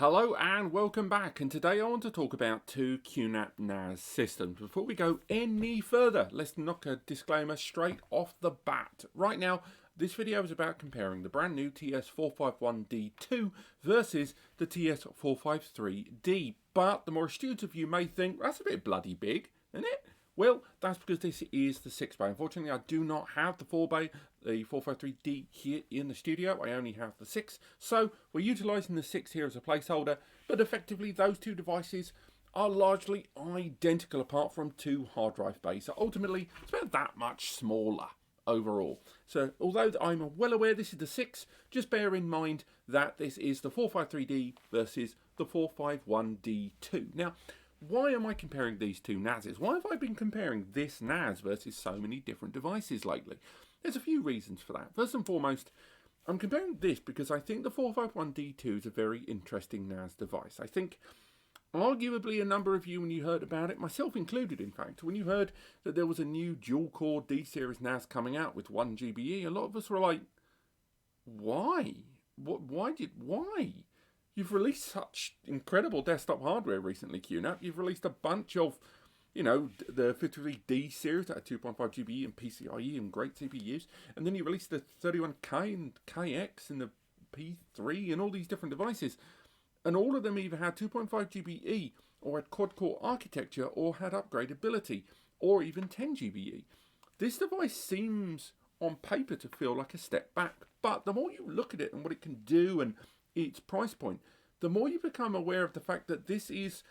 Hello and welcome back, and today I want to talk about two QNAP NAS systems. Before we go any further, let's knock a disclaimer straight off the bat. Right now, this video is about comparing the brand new TS-451D2 versus the TS-453D, but the more astute of you may think, that's a bit bloody big, isn't it? Well, that's because this is the 6-bay. Unfortunately, I do not have the 4-bay, the 453D here in the studio. I only have the 6. So we're utilising the 6 here as a placeholder, but effectively those two devices are largely identical apart from 2 hard drive bays. So ultimately, it's about that much smaller overall. So although I'm well aware this is the 6, just bear in mind that this is the 453D versus the 451D2. Now, why am I comparing these two NASs? Why have I been comparing this NAS versus so many different devices lately? There's a few reasons for that. First and foremost, I'm comparing this because I think the 451D2 is a very interesting NAS device. I think arguably a number of you, when you heard about it, myself included in fact, when you heard that there was a new dual-core D-series NAS coming out with 1 GBE, a lot of us were like, why? Why? You've released such incredible desktop hardware recently, QNAP. You've released a bunch of, you know, the 53D series at 2.5 GBE and PCIe and great CPUs. And then you released the 31K and KX and the P3 and all these different devices. And all of them either had 2.5 GBE or had quad-core architecture or had upgradability or even 10 GBE. This device seems on paper to feel like a step back. But the more you look at it and what it can do and its price point, the more you become aware of the fact that this is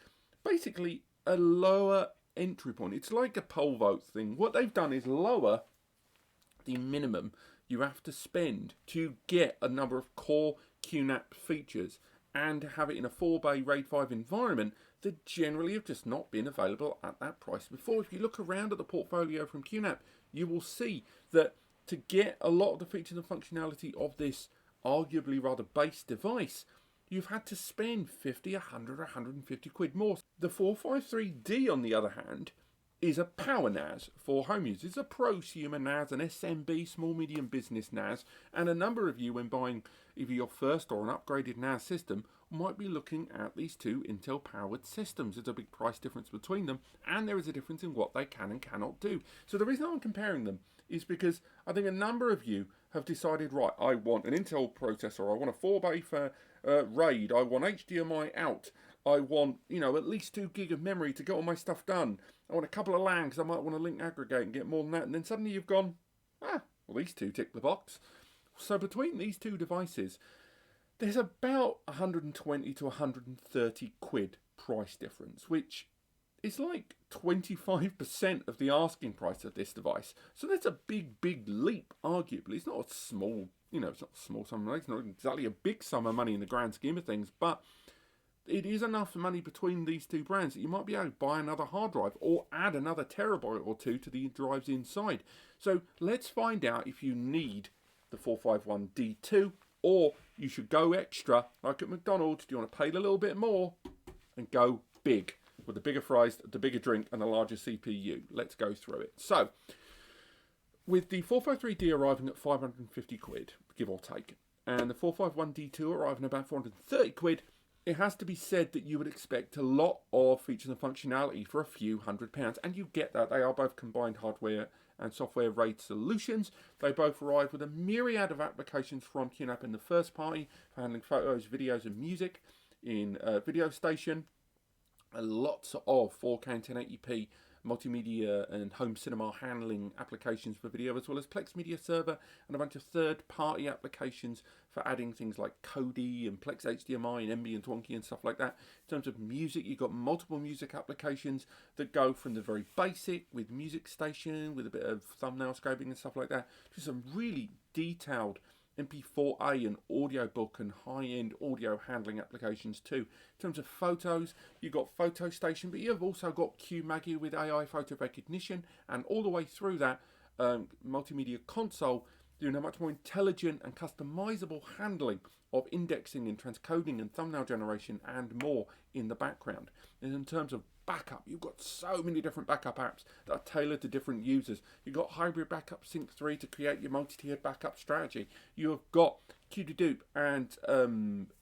basically a lower entry point. It's like a pole vault thing. What they've done is lower the minimum you have to spend to get a number of core QNAP features and have it in a 4-bay RAID 5 environment that generally have just not been available at that price before. If you look around at the portfolio from QNAP, you will see that to get a lot of the features and functionality of this arguably rather base device, you've had to spend 50, 100, 150 quid more. The 453D, on the other hand, is a power NAS for home use. It's a prosumer NAS, an SMB, small medium business NAS, and a number of you, when buying either your first or an upgraded NAS system, might be looking at these two Intel powered systems. There's a big price difference between them, and there is a difference in what they can and cannot do. So the reason I'm comparing them is because I think a number of you have decided, right, I want an Intel processor, I want a 4-bay for RAID, I want HDMI out, I want, you know, at least 2 gig of memory to get all my stuff done, I want a couple of LAN because I might want to link aggregate and get more than that, and then suddenly you've gone, well, these two tick the box. So between these two devices, there's about 120 to 130 quid price difference, which is like 25% of the asking price of this device. So that's a big leap, arguably. It's not a small, you know, it's not a small sum of money. It's not exactly a big sum of money in the grand scheme of things, but it is enough money between these two brands that you might be able to buy another hard drive or add another terabyte or two to the drives inside. So let's find out if you need the 451D2 or you should go extra, like at McDonald's. Do you want to pay a little bit more and go big? With the bigger fries, the bigger drink, and the larger CPU. Let's go through it. So, with the 453D arriving at 550 quid, give or take, and the 451D2 arriving at about 430 quid, it has to be said that you would expect a lot of features and functionality for a few £100, and you get that. They are both combined hardware and software RAID solutions. They both arrive with a myriad of applications from QNAP in the first party for handling photos, videos, and music in Video Station. Lots of 4K and 1080p multimedia and home cinema handling applications for video, as well as Plex Media Server and a bunch of third-party applications for adding things like Kodi and Plex HDMI and Ambient Wonky and stuff like that. In terms of music, you've got multiple music applications that go from the very basic with Music Station, with a bit of thumbnail scraping and stuff like that, to some really detailed MP4A and audiobook and high-end audio handling applications too. In terms of photos, you've got Photo Station, but you've also got QMaggie with AI photo recognition, and all the way through that multimedia console doing a much more intelligent and customizable handling of indexing and transcoding and thumbnail generation and more in the background. And in terms of backup. You've got so many different backup apps that are tailored to different users. You've got Hybrid Backup Sync 3 to create your multi-tiered backup strategy. You have got QDedupe and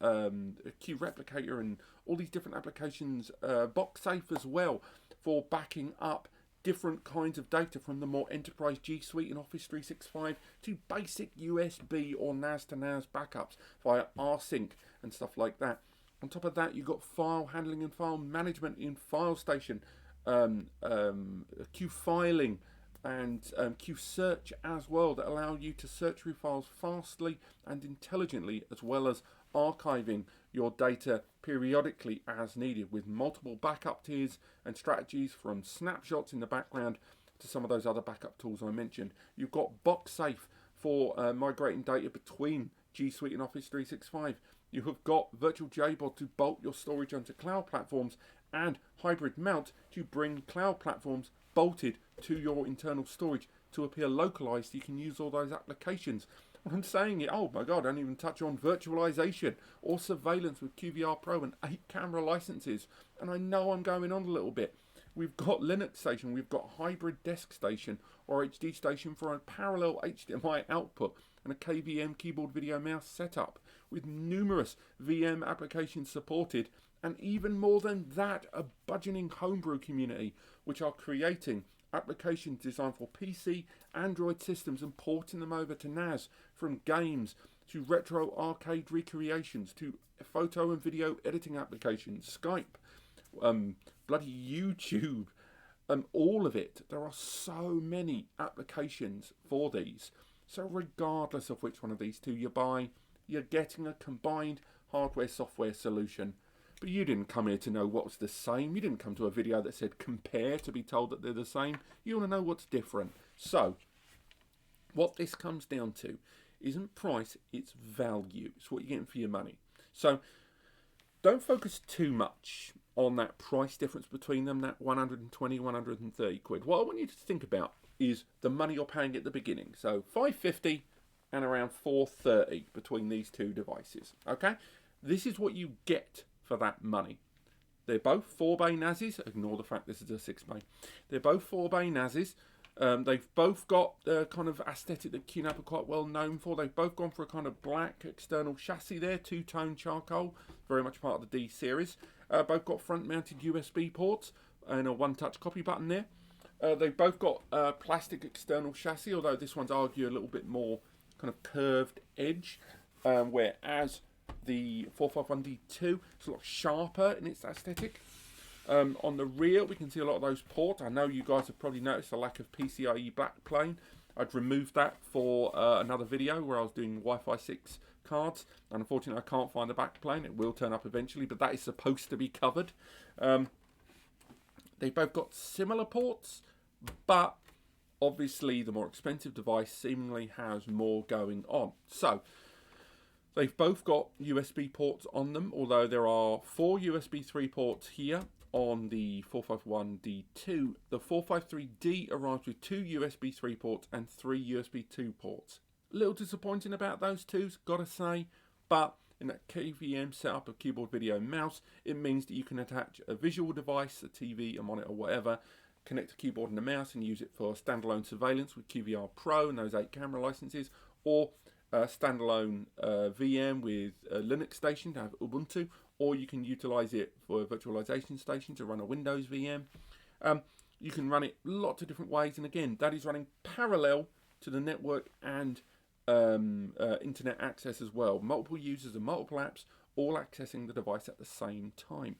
QReplicator and all these different applications. BoxSafe as well for backing up different kinds of data from the more enterprise G Suite and Office 365 to basic USB or NAS to NAS backups via rsync and stuff like that. On top of that, you've got file handling and file management in FileStation, Q filing and Q search as well, that allow you to search through files fastly and intelligently, as well as archiving your data periodically as needed, with multiple backup tiers and strategies from snapshots in the background to some of those other backup tools I mentioned. You've got BoxSafe for migrating data between G Suite and Office 365. You have got Virtual JBOD to bolt your storage onto cloud platforms, and Hybrid Mount to bring cloud platforms bolted to your internal storage to appear localized. You can use all those applications. When I'm saying it, oh my god, I don't even touch on virtualization or surveillance with QVR Pro and 8 camera licenses. And I know I'm going on a little bit. We've got Linux Station, we've got Hybrid Desk Station or HD Station for a parallel HDMI output and a KVM keyboard video mouse setup, with numerous VM applications supported, and even more than that, a burgeoning homebrew community which are creating applications designed for PC, Android systems and porting them over to NAS, from games to retro arcade recreations to photo and video editing applications, Skype, bloody YouTube, all of it. There are so many applications for these. So regardless of which one of these two you buy, you're getting a combined hardware-software solution. But you didn't come here to know what's the same. You didn't come to a video that said compare to be told that they're the same. You want to know what's different. So what this comes down to isn't price, it's value. It's what you're getting for your money. So don't focus too much on that price difference between them, that 120, 130 quid. What I want you to think about is the money you're paying at the beginning. So 550 and around 430 between these two devices. Okay, this is what you get for that money. They're both 4-bay NASes. Ignore the fact this is a 6-bay. They're both 4-bay NASes. They've both got the kind of aesthetic that QNAP are quite well known for. They've both gone for a kind of black external chassis there, two-tone charcoal, very much part of the D series. Both got front-mounted USB ports and a one-touch copy button there. They've both got plastic external chassis, although this one's arguably a little bit more kind of curved edge, whereas the 451D2 is a lot sharper in its aesthetic. On the rear, we can see a lot of those ports. I know you guys have probably noticed a lack of PCIe backplane. I'd removed that for another video where I was doing Wi-Fi 6 cards, and unfortunately I can't find the backplane. It will turn up eventually, but that is supposed to be covered. They've both got similar ports, but obviously the more expensive device seemingly has more going on. So they've both got USB ports on them, although there are 4 USB 3 ports here on the 451D2. The 453D arrives with 2 USB 3 ports and 3 USB 2 ports. A little disappointing about those two, gotta say, but in that KVM setup of keyboard, video, mouse, it means that you can attach a visual device, a TV, a monitor, whatever, connect a keyboard and a mouse and use it for standalone surveillance with QVR Pro and those 8 camera licenses, or standalone VM with a Linux station to have Ubuntu, or you can utilize it for a virtualization station to run a Windows VM. You can run it lots of different ways, and again, that is running parallel to the network and internet access as well. Multiple users and multiple apps all accessing the device at the same time.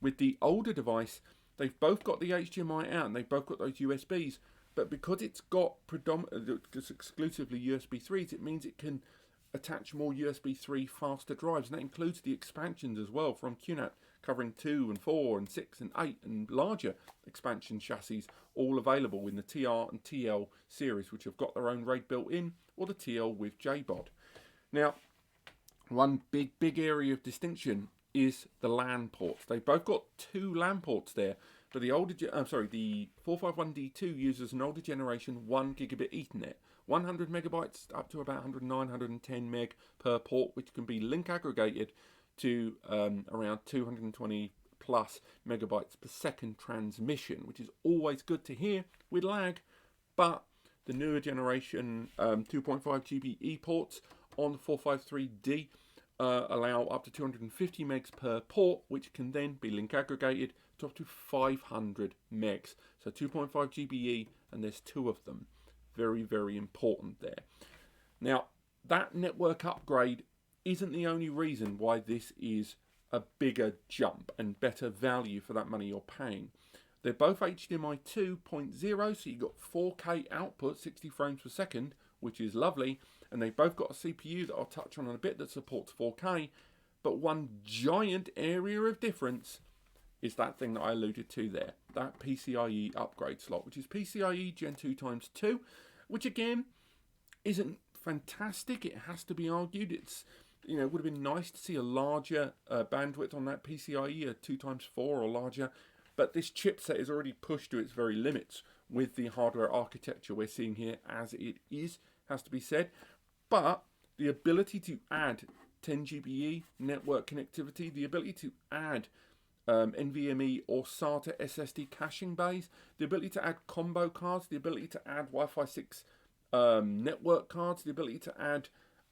With the older device, they've both got the HDMI out and they've both got those USBs, but because it's got exclusively USB 3s, it means it can attach more USB 3 faster drives, and that includes the expansions as well from QNAP, covering 2 and 4 and 6 and 8 and larger expansion chassis, all available in the TR and TL series, which have got their own RAID built in, or the TL with JBOD. Now, one big area of distinction is the LAN ports. They've both got 2 LAN ports there, but the 451D2 uses an older generation 1 gigabit Ethernet, 100 megabytes up to about 109, 110 meg per port, which can be link aggregated to around 220 plus megabytes per second transmission, which is always good to hear with lag. But the newer generation 2.5 GB ports on the 453D allow up to 250 megs per port, which can then be link aggregated to up to 500 megs. So 2.5 GBE, and there's 2 of them. Very, very important there. Now, that network upgrade isn't the only reason why this is a bigger jump and better value for that money you're paying. They're both HDMI 2.0, so you've got 4K output, 60 frames per second, which is lovely. And they've both got a CPU that I'll touch on in a bit that supports 4K. But one giant area of difference is that thing that I alluded to there, that PCIe upgrade slot, which is PCIe Gen 2 times 2, which again isn't fantastic. It has to be argued. It's, you know, it would have been nice to see a larger bandwidth on that PCIe, a 2x4 or larger. But this chipset is already pushed to its very limits with the hardware architecture we're seeing here as it is, has to be said. But the ability to add 10 GBE network connectivity, the ability to add NVMe or SATA SSD caching bays, the ability to add combo cards, the ability to add Wi-Fi 6 network cards, the ability to add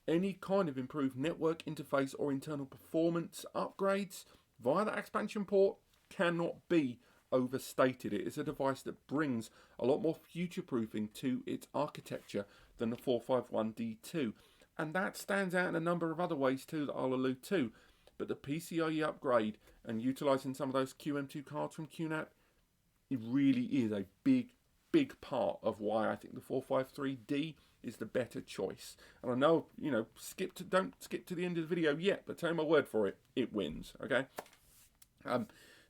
any kind of improved network interface or internal performance upgrades via that expansion port cannot be overstated. It is a device that brings a lot more future-proofing to its architecture than the 451D2. And that stands out in a number of other ways too that I'll allude to. But the PCIe upgrade and utilising some of those QM2 cards from QNAP, it really is a big part of why I think the 453D is the better choice. And I know, you know, don't skip to the end of the video yet, but take my word for it, it wins, okay?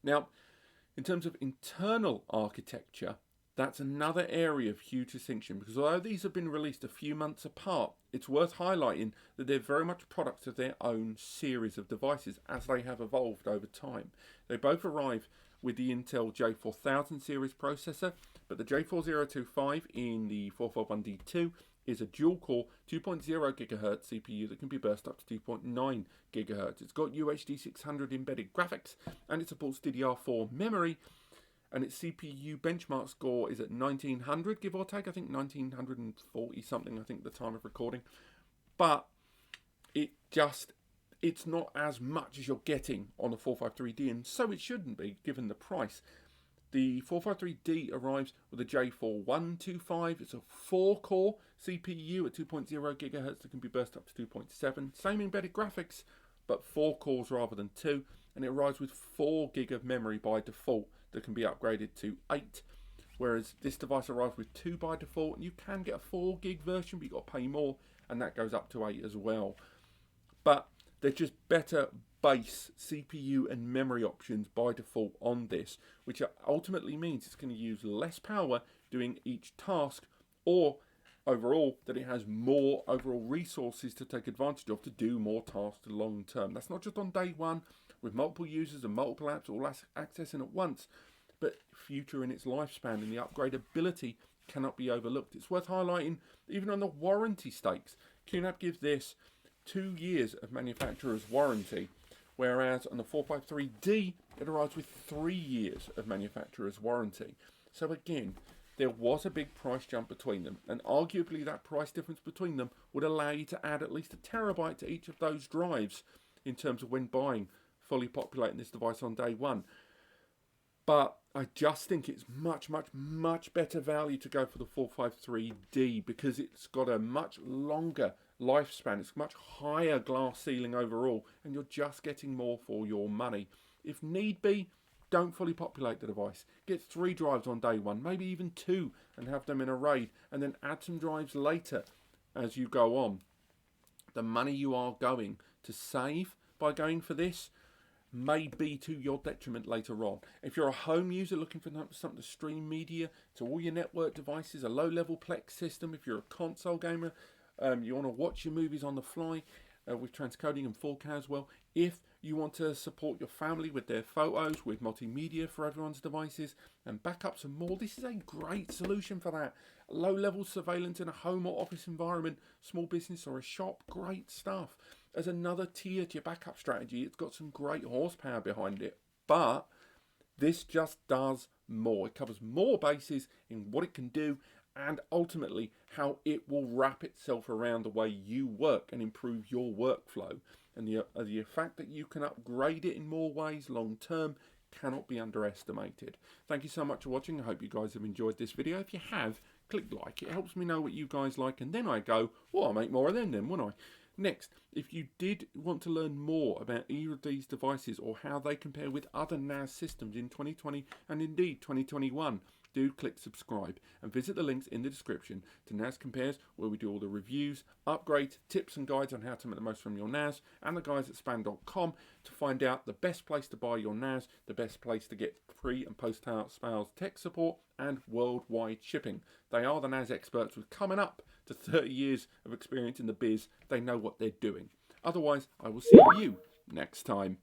Now, in terms of internal architecture, that's another area of huge distinction, because although these have been released a few months apart, it's worth highlighting that they're very much products of their own series of devices as they have evolved over time. They both arrive with the Intel J4000 series processor, but the J4025 in the 451D2 is a dual-core 2.0 GHz CPU that can be burst up to 2.9 GHz. It's got UHD 600 embedded graphics, and it supports DDR4 memory, and its CPU benchmark score is at 1900, give or take. I think 1940 something, I think, the time of recording. But it's not as much as you're getting on the 453D, and so it shouldn't be, given the price. The 453D arrives with a J4125. It's a 4-core CPU at 2.0 GHz that can be burst up to 2.7. Same embedded graphics, but 4 cores rather than 2. And it arrives with 4 gig of memory by default that can be upgraded to 8. Whereas this device arrives with 2 by default, and you can get a 4 gig version, but you've got to pay more, and that goes up to 8 as well. But they're just better base CPU and memory options by default on this, which ultimately means it's going to use less power doing each task, or overall that it has more overall resources to take advantage of to do more tasks long term. That's not just on day one with multiple users and multiple apps all accessing at once, but future in its lifespan, and the upgradability cannot be overlooked. It's worth highlighting even on the warranty stakes. QNAP gives this 2 years of manufacturer's warranty, whereas on the 453D, it arrives with 3 years of manufacturer's warranty. So again, there was a big price jump between them, and arguably that price difference between them would allow you to add at least a terabyte to each of those drives in terms of when buying, fully populating this device on day one. But I just think it's much better value to go for the 453D, because it's got a much longer lifespan, it's much higher glass ceiling overall, and you're just getting more for your money. If need be, don't fully populate the device. Get 3 drives on day one, maybe even 2, and have them in a RAID, and then add some drives later as you go on. The money you are going to save by going for this may be to your detriment later on. If you're a home user looking for something to stream media to all your network devices, a low-level Plex system, if you're a console gamer, you want to watch your movies on the fly with transcoding and 4K as well. If you want to support your family with their photos, with multimedia for everyone's devices, and backups and more, this is a great solution for that. Low-level surveillance in a home or office environment, small business or a shop, great stuff. As another tier to your backup strategy, it's got some great horsepower behind it. But This just does more. It covers more bases in what it can do and ultimately how it will wrap itself around the way you work and improve your workflow. And the fact that you can upgrade it in more ways long term cannot be underestimated. Thank you so much for watching. I hope you guys have enjoyed this video. If you have, click like. It helps me know what you guys like, and then I go, well, I'll make more of them then, won't I? Next, if you did want to learn more about either of these devices or how they compare with other NAS systems in 2020 and indeed 2021, do click subscribe and visit the links in the description to NAS Compares, where we do all the reviews, upgrades, tips and guides on how to make the most from your NAS, and the guys at span.com to find out the best place to buy your NAS, the best place to get pre and post sales tech support and worldwide shipping. They are the NAS experts with coming up to 30 years of experience in the biz. They know what they're doing. Otherwise, I will see you next time.